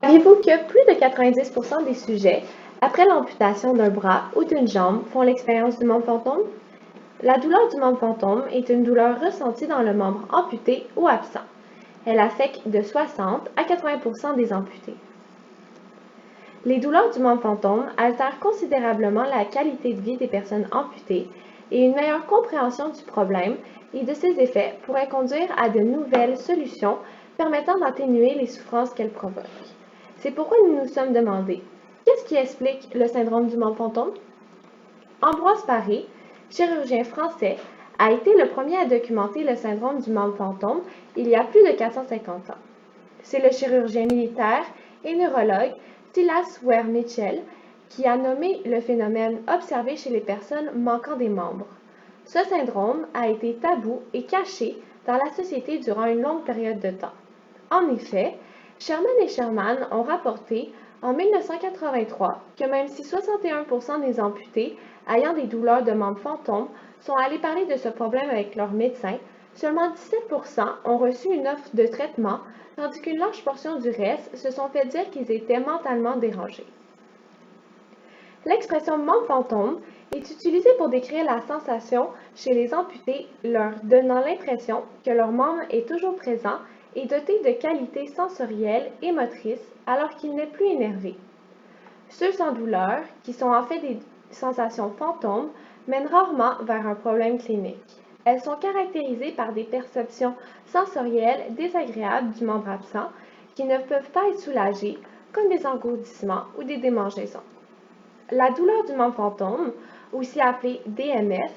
Saviez-vous que plus de 90% des sujets, après l'amputation d'un bras ou d'une jambe, font l'expérience du membre fantôme? La douleur du membre fantôme est une douleur ressentie dans le membre amputé ou absent. Elle affecte de 60 à 80% des amputés. Les douleurs du membre fantôme altèrent considérablement la qualité de vie des personnes amputées et une meilleure compréhension du problème et de ses effets pourrait conduire à de nouvelles solutions permettant d'atténuer les souffrances qu'elles provoquent. C'est pourquoi nous nous sommes demandé, qu'est-ce qui explique le syndrome du membre fantôme? Ambroise Paré, chirurgien français, a été le premier à documenter le syndrome du membre fantôme il y a plus de 450 ans. C'est le chirurgien militaire et neurologue Silas Ware Mitchell qui a nommé le phénomène observé chez les personnes manquant des membres. Ce syndrome a été tabou et caché dans la société durant une longue période de temps. En effet, Sherman et Sherman ont rapporté en 1983 que même si 61% des amputés ayant des douleurs de membres fantômes sont allés parler de ce problème avec leur médecin, seulement 17% ont reçu une offre de traitement, tandis qu'une large portion du reste se sont fait dire qu'ils étaient mentalement dérangés. L'expression membre fantôme est utilisée pour décrire la sensation chez les amputés leur donnant l'impression que leur membre est toujours présent et doté de qualités sensorielles et motrices alors qu'il n'est plus énervé. Ceux sans douleur, qui sont en fait des sensations fantômes, mènent rarement vers un problème clinique. Elles sont caractérisées par des perceptions sensorielles désagréables du membre absent qui ne peuvent pas être soulagées, comme des engourdissements ou des démangeaisons. La douleur du membre fantôme, aussi appelée DMF,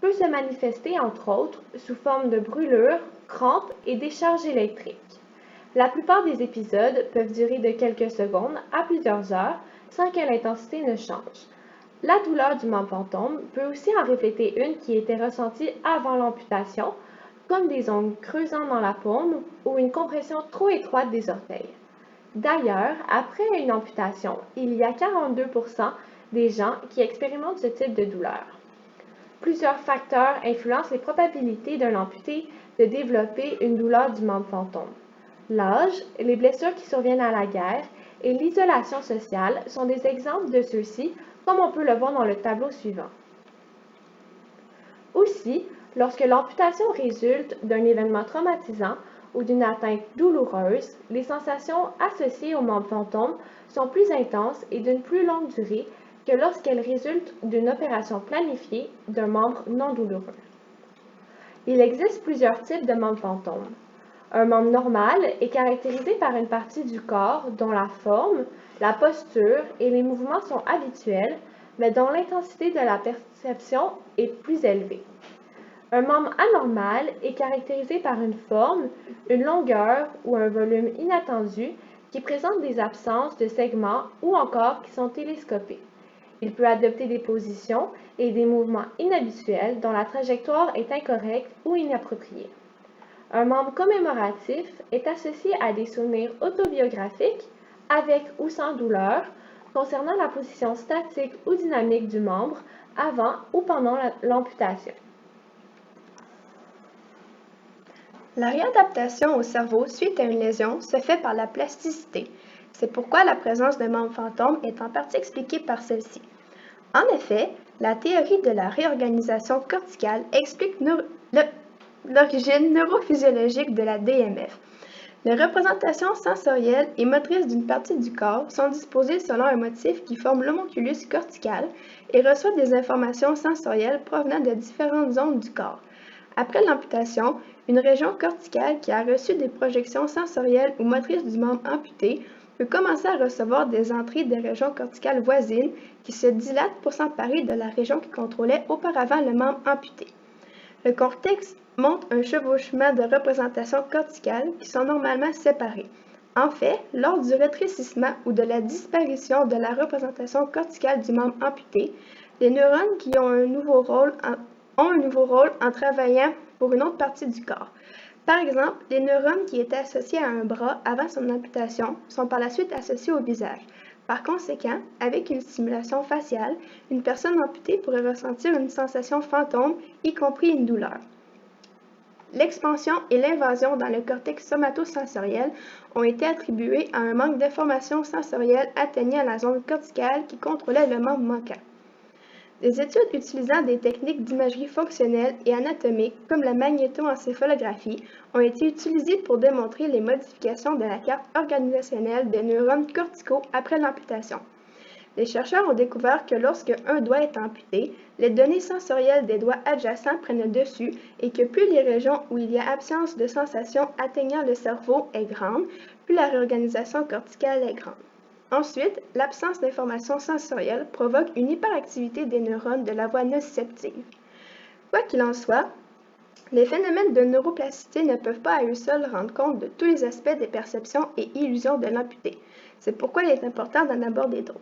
peut se manifester entre autres sous forme de brûlures, crampes et décharges électriques. La plupart des épisodes peuvent durer de quelques secondes à plusieurs heures sans que l'intensité ne change. La douleur du membre fantôme peut aussi en refléter une qui était ressentie avant l'amputation, comme des ongles creusant dans la paume ou une compression trop étroite des orteils. D'ailleurs, après une amputation, il y a 42% des gens qui expérimentent ce type de douleur. Plusieurs facteurs influencent les probabilités d'un amputé de développer une douleur du membre fantôme. L'âge, les blessures qui surviennent à la guerre et l'isolation sociale sont des exemples de ceux-ci, comme on peut le voir dans le tableau suivant. Aussi, lorsque l'amputation résulte d'un événement traumatisant ou d'une atteinte douloureuse, les sensations associées au membre fantôme sont plus intenses et d'une plus longue durée que lorsqu'elles résultent d'une opération planifiée d'un membre non douloureux. Il existe plusieurs types de membres fantômes. Un membre normal est caractérisé par une partie du corps dont la forme, la posture et les mouvements sont habituels, mais dont l'intensité de la perception est plus élevée. Un membre anormal est caractérisé par une forme, une longueur ou un volume inattendu qui présente des absences de segments ou encore qui sont télescopés. Il peut adopter des positions et des mouvements inhabituels dont la trajectoire est incorrecte ou inappropriée. Un membre commémoratif est associé à des souvenirs autobiographiques, avec ou sans douleur, concernant la position statique ou dynamique du membre avant ou pendant l'amputation. La réadaptation au cerveau suite à une lésion se fait par la plasticité. C'est pourquoi la présence d'un membre fantôme est en partie expliquée par celle-ci. En effet, la théorie de la réorganisation corticale explique l'origine neurophysiologique de la DMF. Les représentations sensorielles et motrices d'une partie du corps sont disposées selon un motif qui forme l'homunculus cortical et reçoit des informations sensorielles provenant de différentes zones du corps. Après l'amputation, une région corticale qui a reçu des projections sensorielles ou motrices du membre amputé peut commencer à recevoir des entrées des régions corticales voisines qui se dilatent pour s'emparer de la région qui contrôlait auparavant le membre amputé. Le cortex montre un chevauchement de représentations corticales qui sont normalement séparées. En fait, lors du rétrécissement ou de la disparition de la représentation corticale du membre amputé, les neurones qui ont un nouveau rôle en travaillant pour une autre partie du corps. Par exemple, les neurones qui étaient associés à un bras avant son amputation sont par la suite associés au visage. Par conséquent, avec une stimulation faciale, une personne amputée pourrait ressentir une sensation fantôme, y compris une douleur. l'expansion et l'invasion dans le cortex somatosensoriel ont été attribuées à un manque d'informations sensorielles atteignant la zone corticale qui contrôlait le membre manquant. Des études utilisant des techniques d'imagerie fonctionnelle et anatomique comme la magnétoencéphalographie ont été utilisées pour démontrer les modifications de la carte organisationnelle des neurones corticaux après l'amputation. Les chercheurs ont découvert que lorsque un doigt est amputé, les données sensorielles des doigts adjacents prennent le dessus et que plus les régions où il y a absence de sensation atteignant le cerveau est grande, plus la réorganisation corticale est grande. Ensuite, l'absence d'informations sensorielles provoque une hyperactivité des neurones de la voie nociceptive. Quoi qu'il en soit, les phénomènes de neuroplasticité ne peuvent pas à eux seuls rendre compte de tous les aspects des perceptions et illusions de l'amputé. C'est pourquoi il est important d'en aborder d'autres.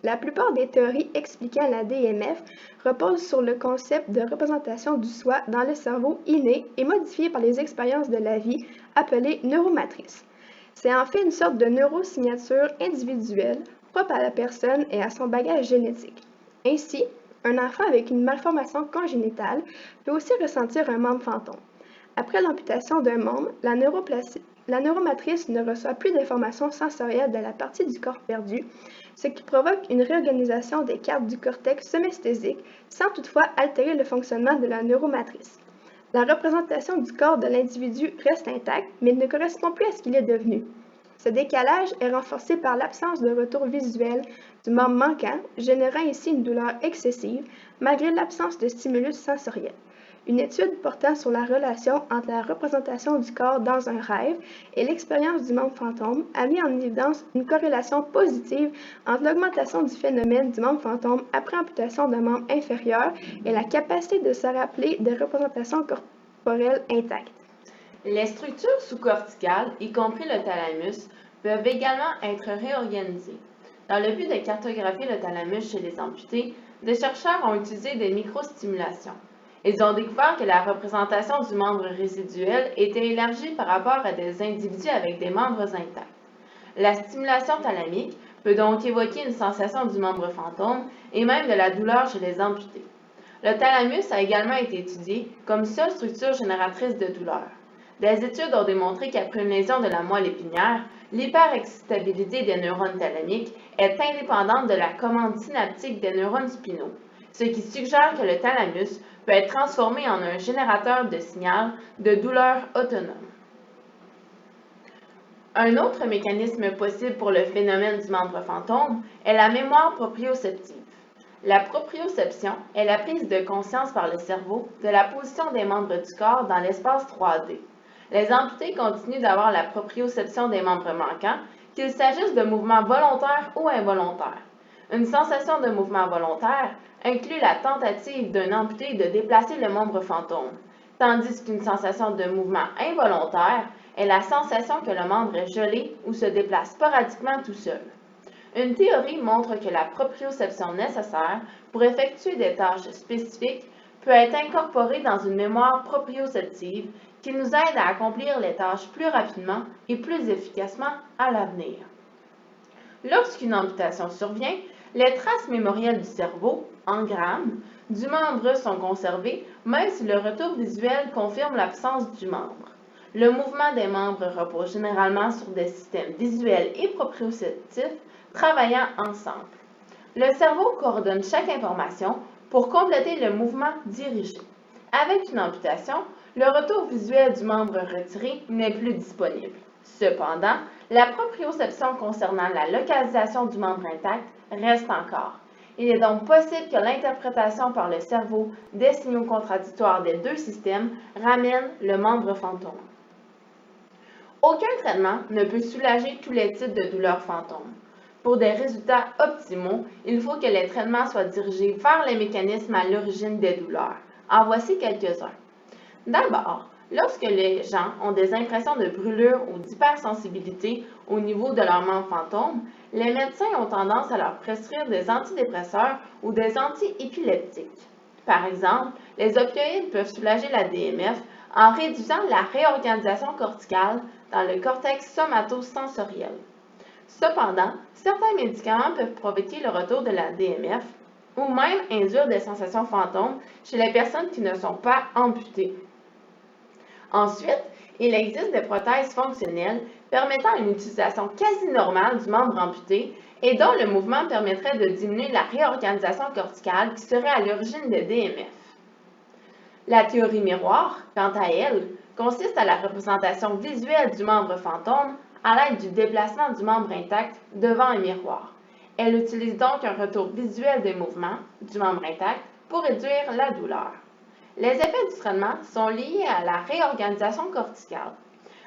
La plupart des théories expliquant la DMF reposent sur le concept de représentation du soi dans le cerveau inné et modifié par les expériences de la vie, appelée neuromatrice. C'est en fait une sorte de neurosignature individuelle, propre à la personne et à son bagage génétique. Ainsi, un enfant avec une malformation congénitale peut aussi ressentir un membre fantôme. Après l'amputation d'un membre, la neuromatrice ne reçoit plus d'informations sensorielles de la partie du corps perdue, ce qui provoque une réorganisation des cartes du cortex semesthésique sans toutefois altérer le fonctionnement de la neuromatrice. La représentation du corps de l'individu reste intacte, mais ne correspond plus à ce qu'il est devenu. Ce décalage est renforcé par l'absence de retour visuel du membre manquant, générant ici une douleur excessive, malgré l'absence de stimulus sensoriel. Une étude portant sur la relation entre la représentation du corps dans un rêve et l'expérience du membre fantôme a mis en évidence une corrélation positive entre l'augmentation du phénomène du membre fantôme après amputation d'un membre inférieur et la capacité de se rappeler des représentations corporelles intactes. Les structures sous-corticales, y compris le thalamus, peuvent également être réorganisées. Dans le but de cartographier le thalamus chez les amputés, des chercheurs ont utilisé des microstimulations. Ils ont découvert que la représentation du membre résiduel était élargie par rapport à des individus avec des membres intacts. La stimulation thalamique peut donc évoquer une sensation du membre fantôme et même de la douleur chez les amputés. Le thalamus a également été étudié comme seule structure génératrice de douleur. Des études ont démontré qu'après une lésion de la moelle épinière, l'hyperexcitabilité des neurones thalamiques est indépendante de la commande synaptique des neurones spinaux, ce qui suggère que le thalamus peut être transformé en un générateur de signal de douleur autonome. Un autre mécanisme possible pour le phénomène du membre fantôme est la mémoire proprioceptive. La proprioception est la prise de conscience par le cerveau de la position des membres du corps dans l'espace 3D. Les amputés continuent d'avoir la proprioception des membres manquants, qu'il s'agisse de mouvements volontaires ou involontaires. Une sensation de mouvement volontaire inclut la tentative d'un amputé de déplacer le membre fantôme, tandis qu'une sensation de mouvement involontaire est la sensation que le membre est gelé ou se déplace sporadiquement tout seul. Une théorie montre que la proprioception nécessaire pour effectuer des tâches spécifiques peut être incorporée dans une mémoire proprioceptive qui nous aide à accomplir les tâches plus rapidement et plus efficacement à l'avenir. Lorsqu'une amputation survient, les traces mémorielles du cerveau, engrammes, du membre sont conservées, même si le retour visuel confirme l'absence du membre. Le mouvement des membres repose généralement sur des systèmes visuels et proprioceptifs travaillant ensemble. Le cerveau coordonne chaque information pour compléter le mouvement dirigé. Avec une amputation, le retour visuel du membre retiré n'est plus disponible. Cependant, la proprioception concernant la localisation du membre intact reste encore. Il est donc possible que l'interprétation par le cerveau des signaux contradictoires des deux systèmes ramène le membre fantôme. Aucun traitement ne peut soulager tous les types de douleurs fantômes. Pour des résultats optimaux, il faut que les traitements soient dirigés vers les mécanismes à l'origine des douleurs. En voici quelques-uns. D'abord, lorsque les gens ont des impressions de brûlure ou d'hypersensibilité au niveau de leur membre fantôme, les médecins ont tendance à leur prescrire des antidépresseurs ou des antiépileptiques. Par exemple, les opioïdes peuvent soulager la DMF en réduisant la réorganisation corticale dans le cortex somatosensoriel. Cependant, certains médicaments peuvent provoquer le retour de la DMF ou même induire des sensations fantômes chez les personnes qui ne sont pas amputées. Ensuite, il existe des prothèses fonctionnelles permettant une utilisation quasi normale du membre amputé et dont le mouvement permettrait de diminuer la réorganisation corticale qui serait à l'origine de DMF. La théorie miroir, quant à elle, consiste à la représentation visuelle du membre fantôme à l'aide du déplacement du membre intact devant un miroir. Elle utilise donc un retour visuel des mouvements du membre intact pour réduire la douleur. Les effets du traitement sont liés à la réorganisation corticale.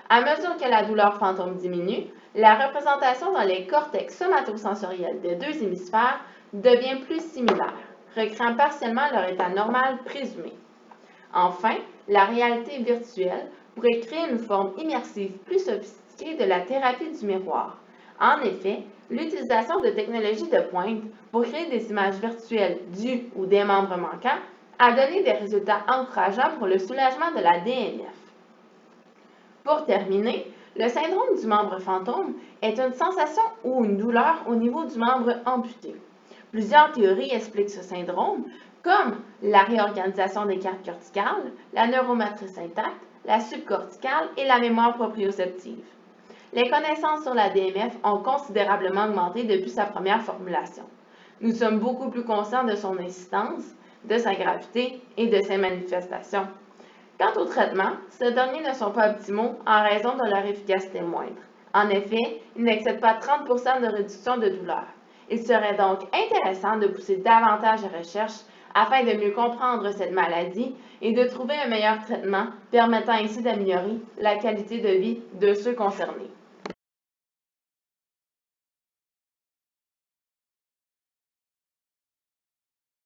À mesure que la douleur fantôme diminue, la représentation dans les cortex somatosensoriels des deux hémisphères devient plus similaire, recréant partiellement leur état normal présumé. Enfin, la réalité virtuelle pourrait créer une forme immersive plus sophistiquée de la thérapie du miroir. En effet, l'utilisation de technologies de pointe pour créer des images virtuelles du ou des membres manquants a donné des résultats encourageants pour le soulagement de la DMF. Pour terminer, le syndrome du membre fantôme est une sensation ou une douleur au niveau du membre amputé. Plusieurs théories expliquent ce syndrome, comme la réorganisation des cartes corticales, la neuromatrice intacte, la subcorticale et la mémoire proprioceptive. Les connaissances sur la DMF ont considérablement augmenté depuis sa première formulation. Nous sommes beaucoup plus conscients de son insistance, de sa gravité et de ses manifestations. Quant aux traitements, ces derniers ne sont pas optimaux en raison de leur efficacité moindre. En effet, ils n'excèdent pas 30 % de réduction de douleur. Il serait donc intéressant de pousser davantage la recherche afin de mieux comprendre cette maladie et de trouver un meilleur traitement permettant ainsi d'améliorer la qualité de vie de ceux concernés.